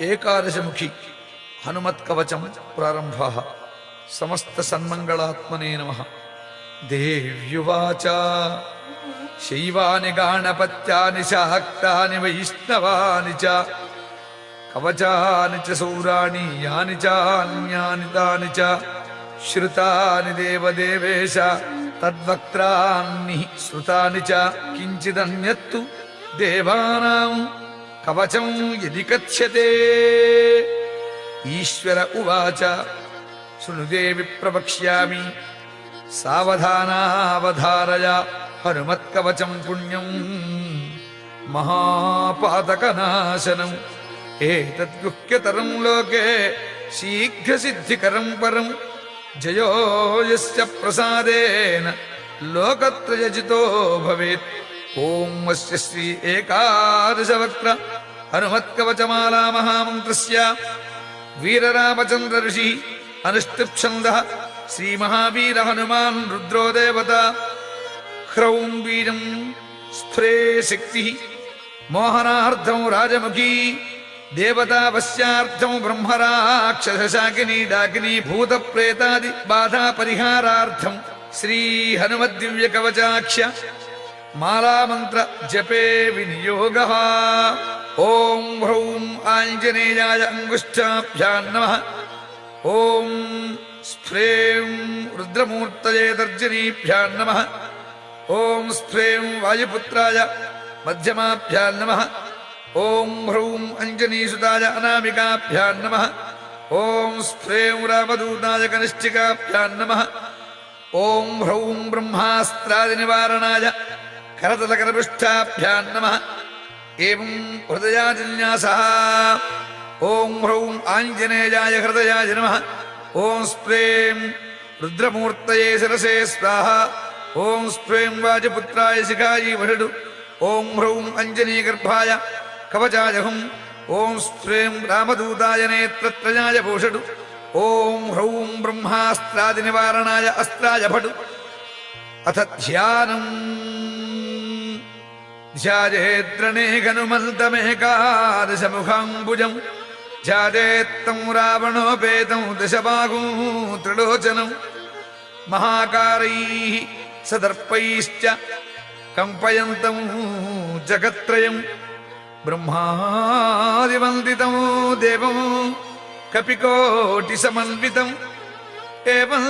ఏకాదశముఖి హనుమత్కవచం ప్రారంభ. సమస్త సన్మంగళాత్మనే నమః. దేవ్యువాచ శైవాని గాణపత్యాని శాక్తాని వైష్ణవాని చ కవచాని చ సౌరాణి యాని చాన్యాని తాని చ శ్రుతాని దేవదేవేశ తద్వక్త్రాన్ని శ్రుతాని చ కించిదన్యత్తు దేవానాం కవచం యది కథ్యతే. ఈశ్వర ఉవాచ శృణుదేవి ప్రవక్ష్యామి సావధానావధారయ హనుమత్కవచం పుణ్యం మహాపాతకనాశనం. ఏతద్గుహ్యతరం లోకే శీఘ్రసిద్ధికరం పరం జయో యస్య ప్రసాదేన లోకత్రయజితో భవేత్. ఓం వస్య శ్రీ ఏకాదశవక్త్ర హనుమత్కవచమాలా మహామంత్రస్య వీరరామచంద్ర ఋషి అనుష్ఠుప్ఛందః శ్రీ మహావీర హనుమాన్ రుద్రో దేవత. హ్రౌం బీజం స్ఫురే శక్తి మోహనార్థం రాజముఖీ దేవతా వశ్యార్థం బ్రహ్మరాక్షసాకిని డాకిని భూత ప్రేతాది బాధా పరిహారార్థం శ్రీ హనుమద్దివ్య కవచాక్ష మాలామంత్ర జపే వినియోగః. ఓం హ్రౌం ఆంజనేయాయ అంగుష్ఠాభ్యాం నమః. ఓం స్ఫ్రేం రుద్రమూర్తయే తర్జనీభ్యాం నమః. ఓం స్ఫ్రేం వాయుపుత్రాయ మధ్యమాభ్యాం నమః. ఓం హ్రౌం అంజనీసుతాయ అనామికాభ్యాం నమః. ఓం స్ఫ్రేం రామదూతాయ కనిష్ఠికాభ్యాం నమః. ఓం హ్రౌం బ్రహ్మాస్త్రాది నివారణాయ కరతలకరపృష్ఠాభ్యాం నమః. ఏవం హృదయాజిన్యాసః. ఓం హ్రౌం ఆంజనేయాయ హృదయాయ నమః. ఓం స్ప్రేం రుద్రమూర్తయే శిరసే స్వాహ. ఓం స్ప్రేం వాజపుత్రాయ శిఖాయీ వషడు. ఓం హ్రౌం అంజనీగర్భాయ కవచాయ హుం. ఓం స్ప్రేం రామదూతాయ నేత్రత్రయాయ భూషడు. ఓం హ్రౌం బ్రహ్మాస్త్రాది నివారణాయ అస్త్రాయ భటు. అథ ధ్యానం ధ్యాయేద్రణే హనుమంతమేకాదశముఖాంబుజం ధ్యాయేత్తం రావణోపేతం దశబాహూ త్రిలోచనం మహాకారైః సదర్పైశ్చ కంపయంతం జగత్రయం బ్రహ్మాదివందితం దేవం కపికోటి సమన్వితం. ఏవం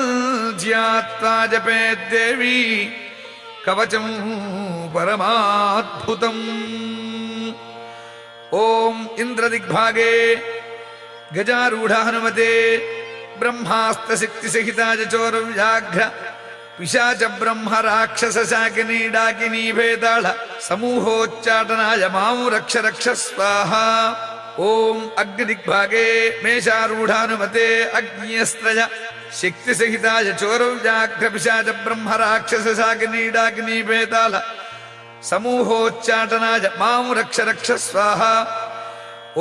ధ్యాత్వా జపేద్దేవీ కవచం పరమాద్భుతం. ఓం ఇంద్రదిగ్భాగే గజారూఢ హనుమతే బ్రహ్మాస్త్రశక్తిసహితాయ చోరవ్యాఘ్ర పిశాచ బ్రహ్మ రాక్షస శాకినీ డాకినీ భేదాళ సమూహోచ్చాటనాయ మాం రక్ష రక్ష స్వాహ. ఓం అగ్నిదిగ్భాగే మేషారూఢానుమతే అగ్న్యస్త్రయ శక్తిసహితాయ చోరవ్యాఘ్ర పిశాచ బ్రహ్మ రాక్షస శాకినీ డాకినీ భేదాళ సమూహోచ్చాటనాయ మాం రక్ష రక్ష స్వాహ.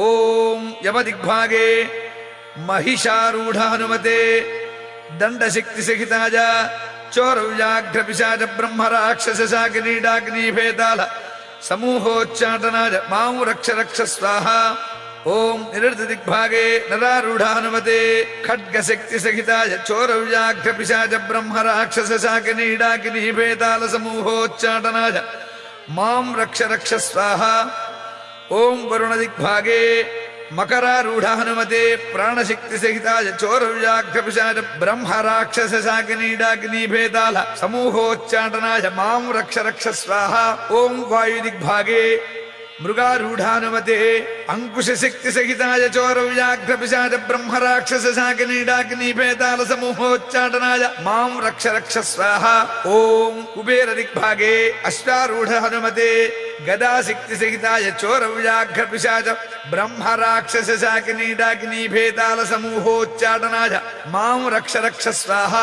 ఓం యమదిగ్భాగే మహిషారూఢ హనుమతే దండశక్తిసహితాయ చోరవ్యాఘ్ర పిశాచ బ్రహ్మ రాక్షస శాకినీ డాకినీ భేదాళ సమూహోచ్చాటనాయ మాం రక్ష రక్ష స్వాహ. ఓం నిరుద్ధదిగ్భాగే నరారూఢ హనుమతే ఖడ్గశక్తిసహితాయ చోరవ్యాఘ్ర పిశాచ బ్రహ్మ రాక్షస శాకినీ డాకినీ భేదాళ సమూహోచ్చాటనాయ మాం రక్ష రక్ష స్వాహ. ఓం వరుణదిగ్భాగే మకరారూఢ హనుమతే ప్రాణశక్తిసహితాయ చోరవ్యాఘ్ర పిశాచ బ్రహ్మ రాక్షస శాకినీ డాకినీ భేదాళ సమూహోచ్చాటనాయ మాం రక్ష రక్ష స్వాహ. ఓం వాయుదిగ్భాగే మృగారూఢానుమతే అంకుశశక్తిసహితాయ చోరవ్యాఘ్ర పిశాచ బ్రహ్మ రాక్షస శాకినీ డాకినీ భేదాళ సమూహోచ్చాటనాయ మాం రక్ష రక్ష స్వాహ. ఓం కుబేరదిగ్భాగే అశ్వారూఢ హనుమతే గదాశక్తిసహితాయ చోరవ్యాఘ్ర పిశాచ బ్రహ్మ రాక్షస శాకినీ డాకినీ భేదాళ సమూహోచ్చాటనాయ మాం రక్ష రక్ష స్వాహ.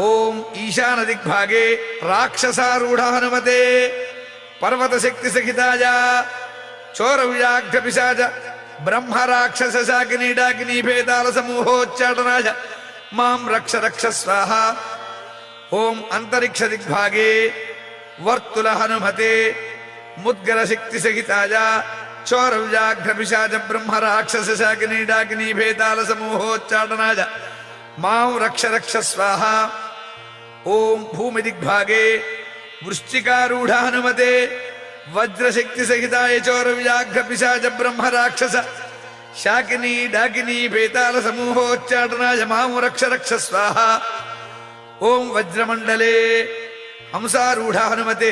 ఓం ఈశానదిగ్భాగే రాక్షసారూఢ హనుమతే పర్వతశక్తిసహితాయ చోరవ్యాఘ్ర పిశాచ బ్రహ్మ రాక్షస శాకినీ డాకినీ భేదాళ సమూహోచ్చాటనాయ మాం రక్ష రక్ష స్వాహ. ఓం అంతరిక్ష దిగ్భాగే వర్తుల హనుమతే ముద్గర శక్తి సహితాయ చోరవ్యాఘ్రపిశాచ బ్రహ్మ రాక్షస శాకినీ డాకినీ భేతాల సమూహోచ్చాటనాయ మాం రక్ష రక్ష స్వాహ. ఓం భూమి దిగ్భాగే వృశ్చికారూఢ హనుమతే వజ్రశక్తి సహితాయ చోరవ్యాఘ్రపిశాచ బ్రహ్మ రాక్షస శాకినీ డాకినీ భేతాల సమూహోచ్చాటనాయ మాం రక్ష రక్ష స్వాహ. ఓం వజ్రమండలే హంసారూఢ హనుమతే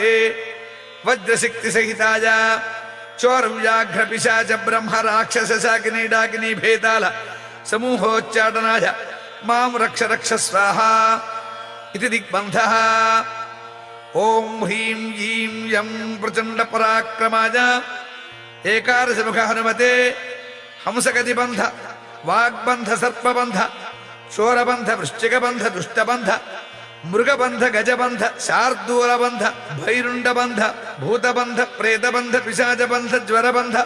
వజ్రశక్తి సహితాయ చోరవ్యాఘ్రపిశాచ బ్రహ్మ రాక్షస శాకినీ డాకినీ భేతాల సమూహోచ్చాటనాయ మాం రక్ష రక్ష స్వాహ ఇది దిగ్బంధః. ఓం హ్రీం ఈం యం ప్రచండ పరాక్రమాయ ఏకాదశముఖ హనుమతే హంసగతిబంధ వాగ్బంధ సర్పబంధ చోరబంధ వృశ్చికబంధ దుష్టబంధ మృగబంధ గజబంధ శార్దూలబంధ భైరుండబంధ భూతబంధ ప్రేతబంధ పిశాచబంధ జ్వరబంధ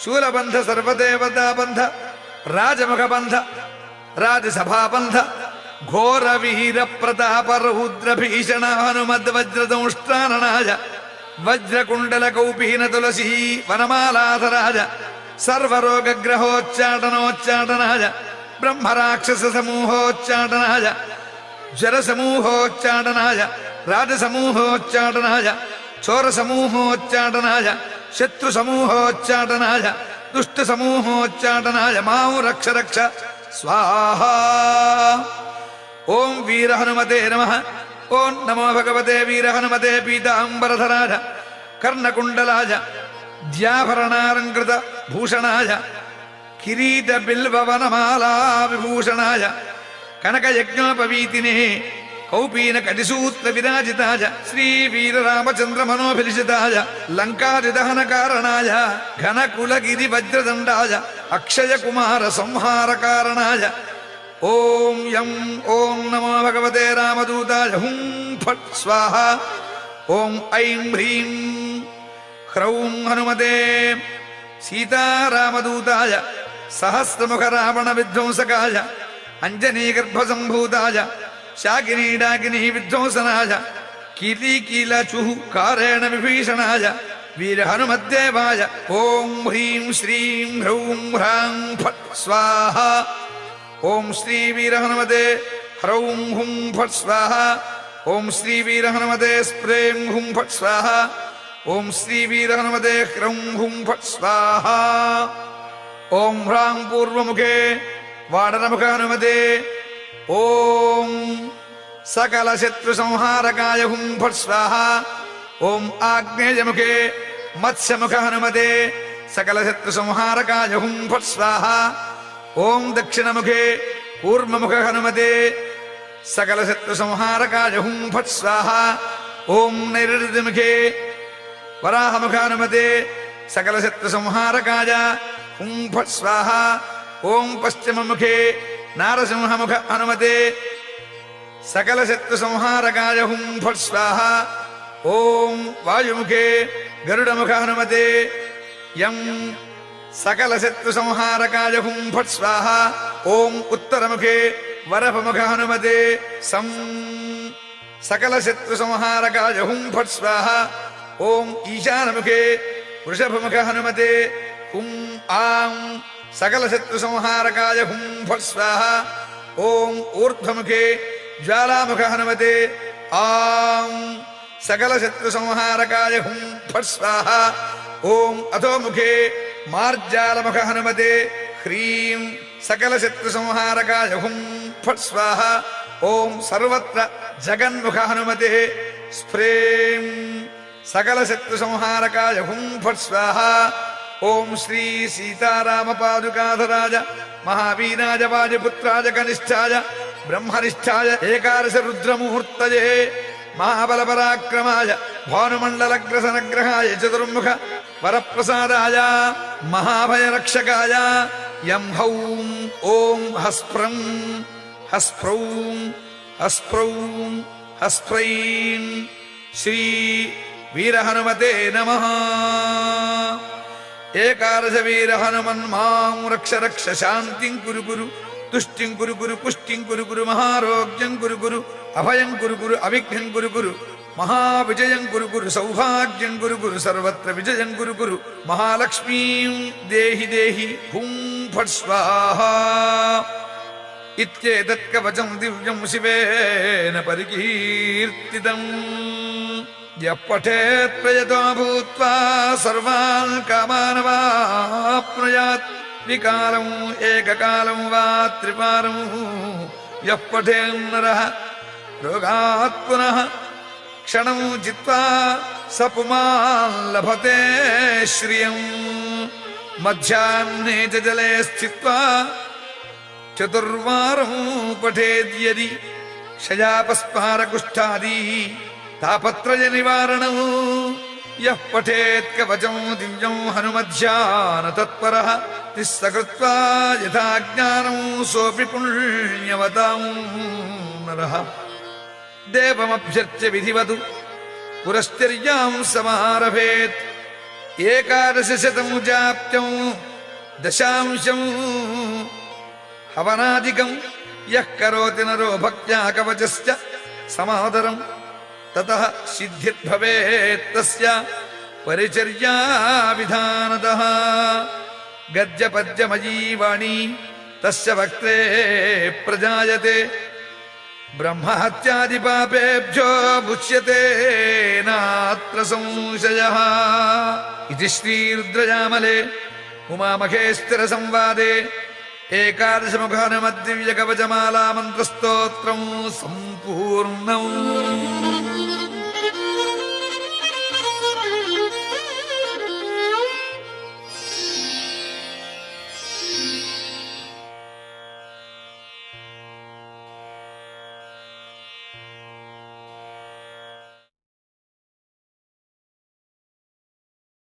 శూలబంధ సర్వదేవతాబంధ రాజముఖబంధ రాజసభాబంధ ఘోర వీర ప్రతాప రౌద్ర భీషణ హనుమద్వజ్రదంష్ట్రాననాయ వజ్రకుండల కౌపీన తులసీ వనమాలాధరాజ సర్వరోగగ్రహోచ్చాటనోచ్చాటనాయ బ్రహ్మరాక్షస సమూహోచ్చాటనాయ జరసమూహోచ్చాటనాయ రాజసమూహోచ్చాటనాయ చోరసమూహోచ్చాటనాయ శత్రుసమూహోచ్చాటనాయ దుష్టసమూహోచ్చాటనాయ మాం రక్ష రక్ష స్వాహ. ఓం వీర హనుమతే నమః. ఓం నమో భగవతే వీర హనుమతే పీతాంబరధరాయ కర్ణకుండలాయ ద్యాభరణాలంకృత భూషణాయ కిరీట బిల్వవనమాలా విభూషణాయ కనకయజ్ఞోపవీతినే కౌపీన కటిసూత్ర విరాజితాయ శ్రీ వీరరామచంద్ర మనోభిలిషితాయ లంకాదిదహన కారణాయ ఘనకులగిరి వజ్రదండాయ అక్షయ కుమార సంహార కారణాయ ఓం యం ఓం నమో భగవతే రామదూతాయ హుం ఫట్ స్వాహ. ఓం ఐం హ్రీం హ్రౌం హనుమతే సీతారామదూతాయ సహస్రముఖ రావణ విధ్వంసకాయ అంజనీగర్భసంభూతాయ శాకినీ డాకినీ విధ్వంసనాయ కీలీకీలచుః కారేణ విభీషణాయ వీర హనుమద్దేవాయ ఓం హ్రీం శ్రీం హ్రౌం హ్రాం ఫట్ స్వాహ. ఓం శ్రీ వీర హనుమతే హ్రౌం హుం ఫట్ స్వాహ. ఓం శ్రీ వీర హనుమతే స్ప్రేం హుం ఫట్ స్వాహ. ఓం శ్రీ వీర హనుమతే హ్రౌం హుం ఫట్ స్వాహ. ఓం హ్రాం పూర్వముఖే వాడనముఖ హనుమతే ఓం సకల శత్రు సంహారకాయ హుం ఫట్ స్వాహ. ఓం ఆగ్నేయముఖే మత్స్యముఖ హనుమతే సకల శత్రు సంహారకాయ హుం ఫట్ స్వాహ. ఓం దక్షిణముఖే కూర్మముఖ హనుమతే సకల శత్రు సంహారకాయ హుం ఫట్ స్వాహ. ఓం నైరుతిముఖే వరాహముఖ హనుమతే సకల శత్రు సంహారకాయ హుం ఫట్ స్వాహ. ఓం పశ్చిమముఖే నారసింహముఖ హనుమతే సకల శత్రు సంహారకాయ హుం ఫట్ స్వాహ. ఓం వాయుముఖే గరుడముఖ హనుమతే యం సకల శత్రు సంహారకాయ హుం ఫట్ స్వాహ. ఓం ఉత్తరముఖే వరపముఖ హనుమతే సం సకల శత్రు సంహారకాయ హుం ఫట్ స్వాహ. ఓం ఈశానముఖే వృషభముఖ హనుమతే హుం ఆం సకల శత్రు సంహారకాయ హుం ఫట్ స్వాహ. ఓం ఊర్ధ్వముఖే జ్వాలాముఖ హనుమతే ఆం సకల శత్రు సంహారకాయ హుం ఫట్ స్వాహ. ఓం అధోముఖే మార్జాలముఖ హనుమతే హ్రీం సకల శత్రు సంహారకాయ హుం ఫట్ స్వాహ. ఓం సర్వత్ర జగన్ముఖ హనుమతే స్ప్రేం సకల శత్రు సంహారకాయ హుం ఫట్ స్వాహ. ఓం శ్రీ సీతారామ పాదుకాధరాజ మహావీరాజ వాజపుత్రాజ కనిష్టాయ బ్రహ్మనిష్టాయ ఏకాదశ రుద్రముహూర్తయే మహాబలపరాక్రమాయ భానుమండలగ్రసనగ్రహాయ చతుర్ముఖ వరప్రసాదాయ మహాభయరక్షకాయ యం హౌం ఓం హస్ప్రం హస్ప్రౌం హస్ప్రౌం హస్ప్రైం శ్రీ వీరహనుమతే నమః. ఏకాదశ వీర హనుమన్ మాం రక్ష రక్ష శాంతిం కురు కురు तुष्टिं कुरु गुरु पुष्टिं कुरु गुरु महारोग्यं कुरु गुरु अभयं कुरु गुरु अविघ्नं कुरु गुरु महाविजयं कुरु गुरु सौभाग्यं कुरु गुरु सर्वत्र विजयं कुरु गुरु महालक्ष्मीं देहि देहि हुं फट् स्वाहा इत्येतत् कवचं दिव्यं शिवेन परिकीर्तितम् यः पठेत् प्रयतो भूत्वा सर्वान् कामान् वाप्नुयात् विकालं एककालं वा त्रिकालं यः पठेन्नरः रोगात् पुनः क्षणं जित्वा स पुमान् लभते श्रियम् मध्याह्ने च जले स्थित्वा चतुर्वारं पठेद्यदि क्षयापस्मारकुष्ठादि तापत्रय निवारणं यः पठेत् कवचं दिव्यं हनुमध्यान तत्परः तिस्सकृत्वा यथा ज्ञानं सोऽपि पुण्यवतां नरः देवमभ्यर्च्य विधिवतु पुरश्चर्यां समारभेत् एकादशशतं जाप्त्यं दशांशं हवनादिकं यः करोति नरो भक्त्या कवचस्य समादरम् ततः सिद्धिर्भवेत् तस्य परिचर्या विधानतः गद्यपद्यमयी वाणी तस्य वक्त्रे प्रजायते ब्रह्महत्यादिपापेभ्यो मुच्यते नात्र संशयः इति श्रीरुद्रयामले उमामहेश्वरसंवादे एकादशमुखहनुमद्दिव्यकवचमाला मन्त्रस्तोत्रं सम्पूर्णम्।